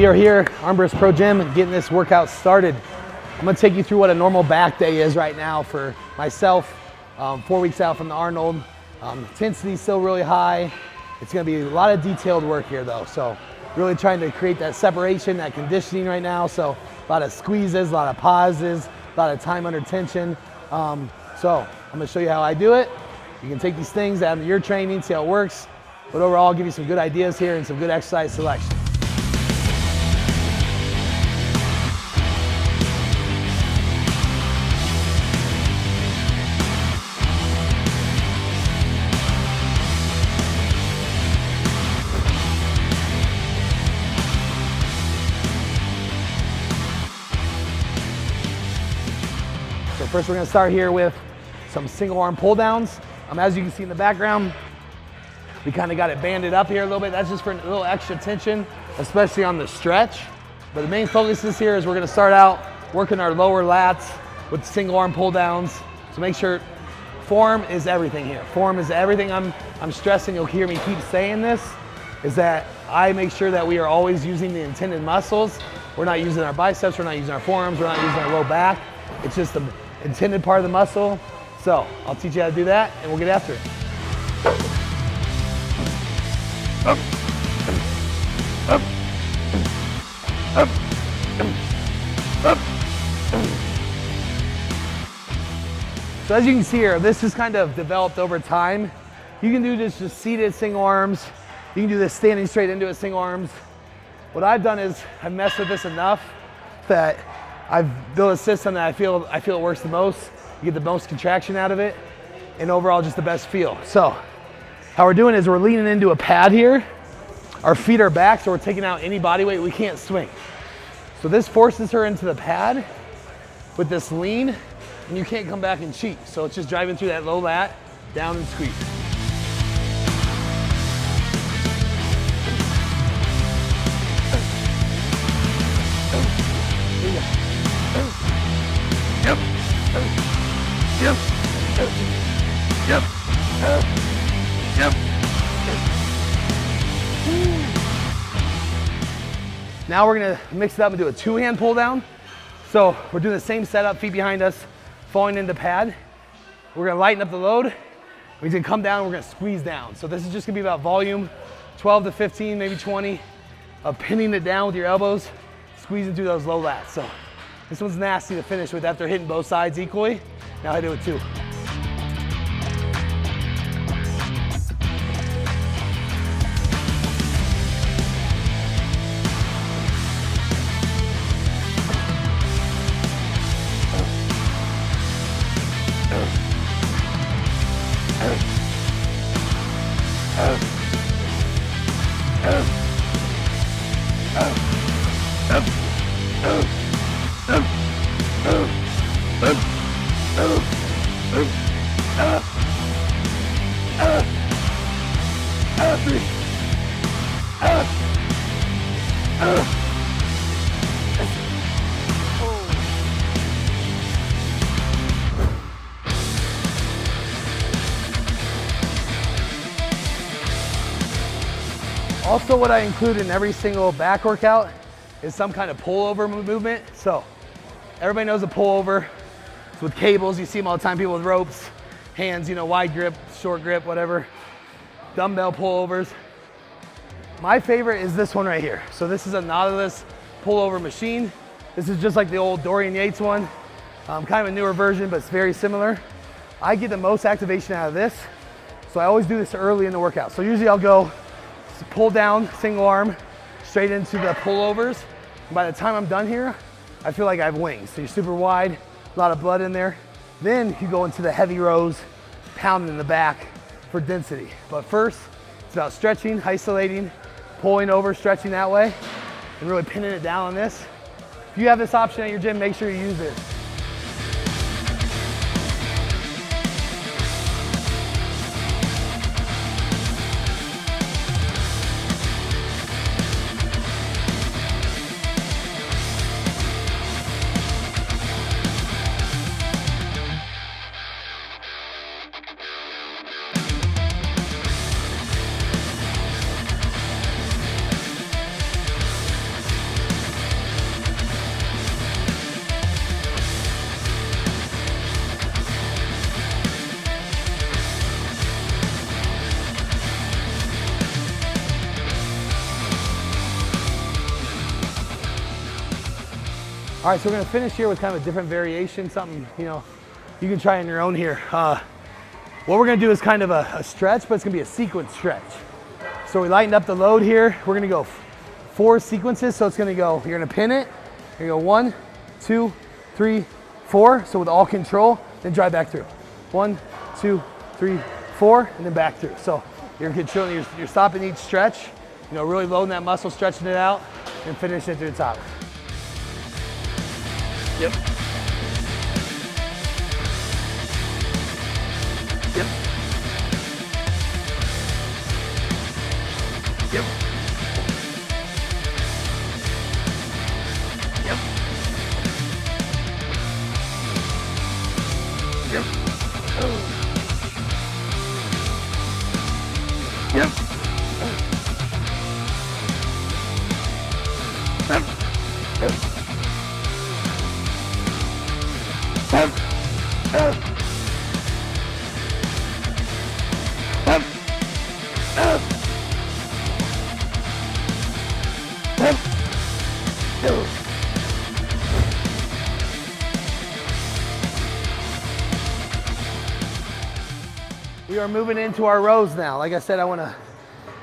we are here, IFBB Pro Gym, getting this workout started. I'm gonna take you through what a normal back day is right now for myself. 4 weeks out from the Arnold. Intensity still really high. It's gonna be a lot of detailed work here though. So really trying to create that separation, that conditioning right now. So a lot of squeezes, a lot of pauses, a lot of time under tension. So I'm gonna show you how I do it. You can take these things out of your training, see how it works. But overall, I'll give you some good ideas here and some good exercise selection. So first we're gonna start here with some single arm pull downs. As you can see in the background, we kind of got it banded up here a little bit. That's just for a little extra tension, especially on the stretch. But the main focus this here is we're gonna start out working our lower lats with single arm pull downs. So make sure form is everything here. Form is everything I'm stressing. You'll hear me keep saying this, is that I make sure that we are always using the intended muscles. We're not using our biceps, we're not using our forearms, we're not using our low back. It's just the intended part of the muscle. So I'll teach you how to do that and we'll get after it. Up, up, up, up. So as you can see here, this is kind of developed over time. You can do this just seated single arms. You can do this standing straight into it single arms. What I've done is I've messed with this enough that I've built a system that I feel it works the most. You get the most contraction out of it, and overall just the best feel. So how we're doing is we're leaning into a pad here. Our feet are back, so we're taking out any body weight we can't swing. So this forces her into the pad with this lean, and you can't come back and cheat. So it's just driving through that low lat, down and squeeze. Yep. Yep. Yep. Yep. Now we're gonna mix it up and do a two-hand pull down. So we're doing the same setup, feet behind us, falling into pad. We're gonna lighten up the load. We're gonna come down and we're gonna squeeze down. So this is just gonna be about volume, 12 to 15, maybe 20, of pinning it down with your elbows, squeezing through those low lats. So this one's nasty to finish with after hitting both sides equally. Now I do it too. Also, what I include in every single back workout is some kind of pullover movement. So everybody knows a pullover. It's with cables. You see them all the time, people with ropes, hands, you know, wide grip, short grip, whatever. Dumbbell pullovers. My favorite is this one right here. So this is a Nautilus pullover machine. This is just like the old Dorian Yates one. Kind of a newer version, but it's very similar. I get the most activation out of this. So I always do this early in the workout. So usually I'll go pull down, single arm, straight into the pullovers. And by the time I'm done here, I feel like I have wings. So you're super wide, a lot of blood in there. Then you go into the heavy rows, pounding in the back for density. But first, it's about stretching, isolating, pulling over, stretching that way, and really pinning it down on this. If you have this option at your gym, make sure you use it. All right, so we're gonna finish here with kind of a different variation, something, you know, you can try on your own here. What we're gonna do is kind of a stretch, but it's gonna be a sequence stretch. So we lightened up the load here. We're gonna go 4 sequences. So it's gonna go, you're gonna pin it. You're gonna go 1, 2, 3, 4. So with all control, then drive back through. 1, 2, 3, 4, and then back through. So you're controlling, you're stopping each stretch, you know, really loading that muscle, stretching it out, and finishing it to the top. Yep. Yep. Yep. Yep. Yep. Yep. We are moving into our rows now. Like I said, I want to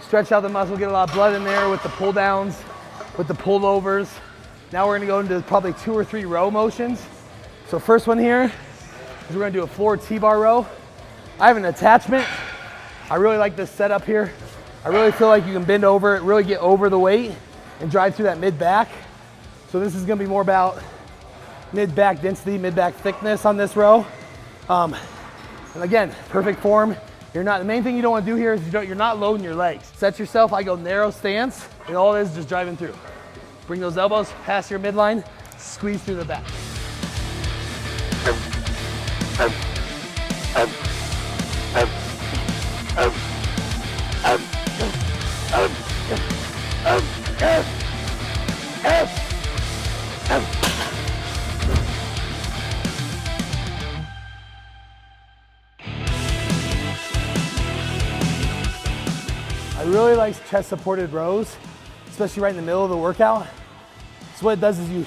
stretch out the muscle, get a lot of blood in there with the pull downs, with the pullovers. Now we're going to go into probably 2 or 3 row motions. So first one here is we're going to do a floor T-bar row. I have an attachment. I really like this setup here. I really feel like you can bend over it, really get over the weight and drive through that mid-back. So this is going to be more about mid-back density, mid-back thickness on this row. And again, perfect form. The main thing you don't want to do here is you're not loading your legs. Set yourself, I go narrow stance, and all it is just driving through. Bring those elbows past your midline, squeeze through the back. I really like chest supported rows, especially right in the middle of the workout. So what it does is you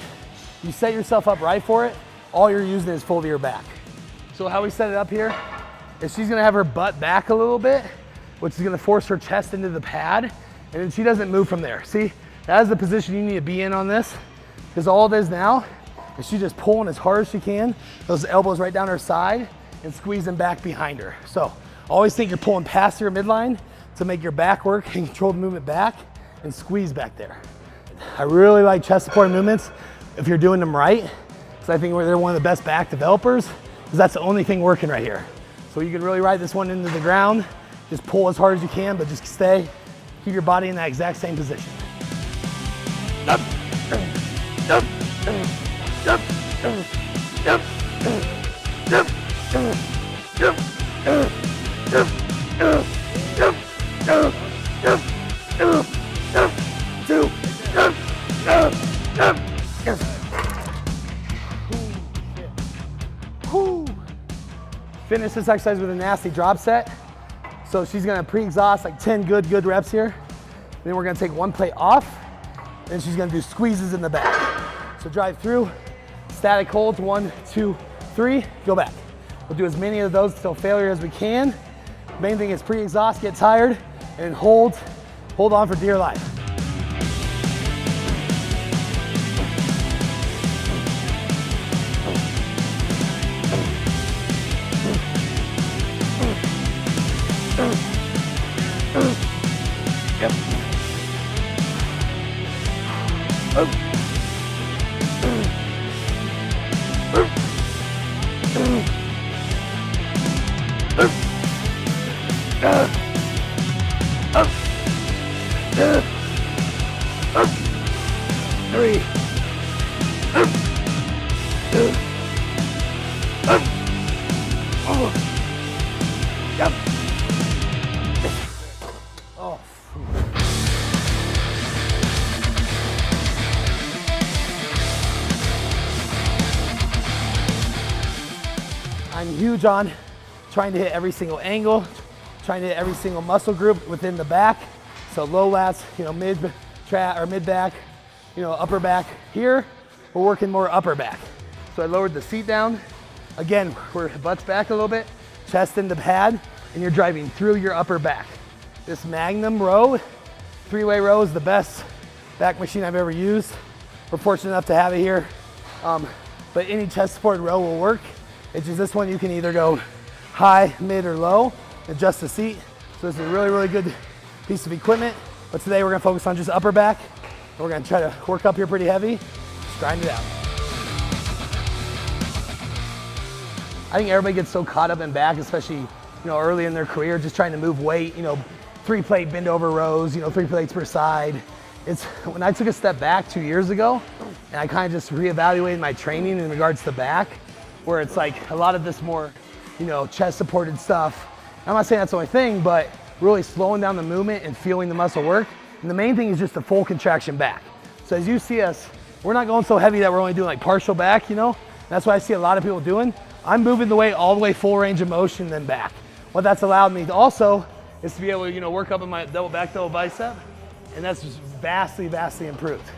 set yourself up right for it. All you're using is full to your back. So how we set it up here is she's gonna have her butt back a little bit, which is gonna force her chest into the pad, and then she doesn't move from there. See, that is the position you need to be in on this, because all it is now is she's just pulling as hard as she can, those elbows right down her side, and squeezing back behind her. So always think you're pulling past your midline to make your back work and control the movement back and squeeze back there. I really like chest supported movements if you're doing them right, because I think they're one of the best back developers, because that's the only thing working right here. So you can really ride this one into the ground, just pull as hard as you can, but just keep your body in that exact same position. Finish this exercise with a nasty drop set. So she's gonna pre-exhaust like 10 good reps here. Then we're gonna take one plate off, and she's gonna do squeezes in the back. So drive through, static holds, 1, 2, 3, go back. We'll do as many of those till failure as we can. Main thing is pre-exhaust, get tired, and hold on for dear life. Yep. Three. Yep. Oh. I'm huge on trying to hit every single angle, trying to hit every single muscle group within the back. So low lats, mid back, upper back here, we're working more upper back. So I lowered the seat down. Again, we're butts back a little bit, chest in the pad, and you're driving through your upper back. This Magnum row, 3-way row, is the best back machine I've ever used. We're fortunate enough to have it here. But any chest supported row will work. It's just this one you can either go high, mid, or low, adjust the seat. So this is a really, really good piece of equipment. But today we're gonna focus on just upper back. And we're gonna try to work up here pretty heavy, just grind it out. I think everybody gets so caught up in back, especially early in their career, just trying to move weight, 3-plate bend over rows, 3 plates per side. It's when I took a step back 2 years ago, and I kind of just reevaluated my training in regards to back, where it's like a lot of this more, chest supported stuff. I'm not saying that's the only thing, but really slowing down the movement and feeling the muscle work. And the main thing is just the full contraction back. So as you see us, we're not going so heavy that we're only doing like partial back, That's what I see a lot of people doing. I'm moving the weight all the way full range of motion, then back. What that's allowed me to also is to be able to, work up in my double back, double bicep, and that's just vastly, vastly improved.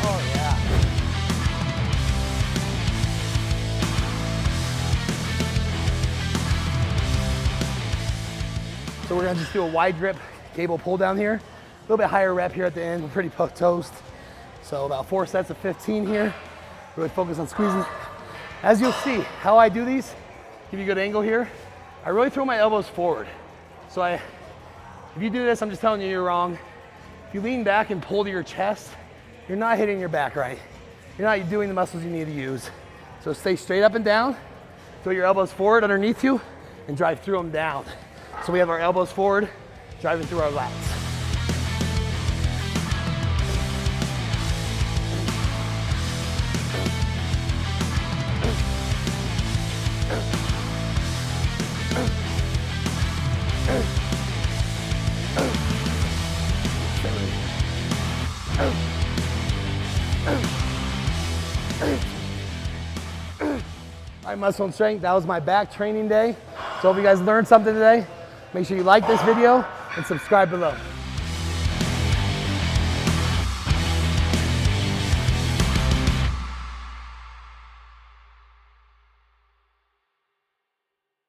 Oh yeah. So we're gonna just do a wide grip cable pull down here. A little bit higher rep here at the end. We're pretty toast. So about 4 sets of 15 here. Really focus on squeezing. As you'll see, how I do these, give you a good angle here. I really throw my elbows forward. So if you do this, I'm just telling you you're wrong. If you lean back and pull to your chest, you're not hitting your back right. You're not doing the muscles you need to use. So stay straight up and down, throw your elbows forward underneath you, and drive through them down. So we have our elbows forward, driving through our lats. All right, muscle and strength, that was my back training day. So hope you guys learned something today. Make sure you like this video and subscribe below.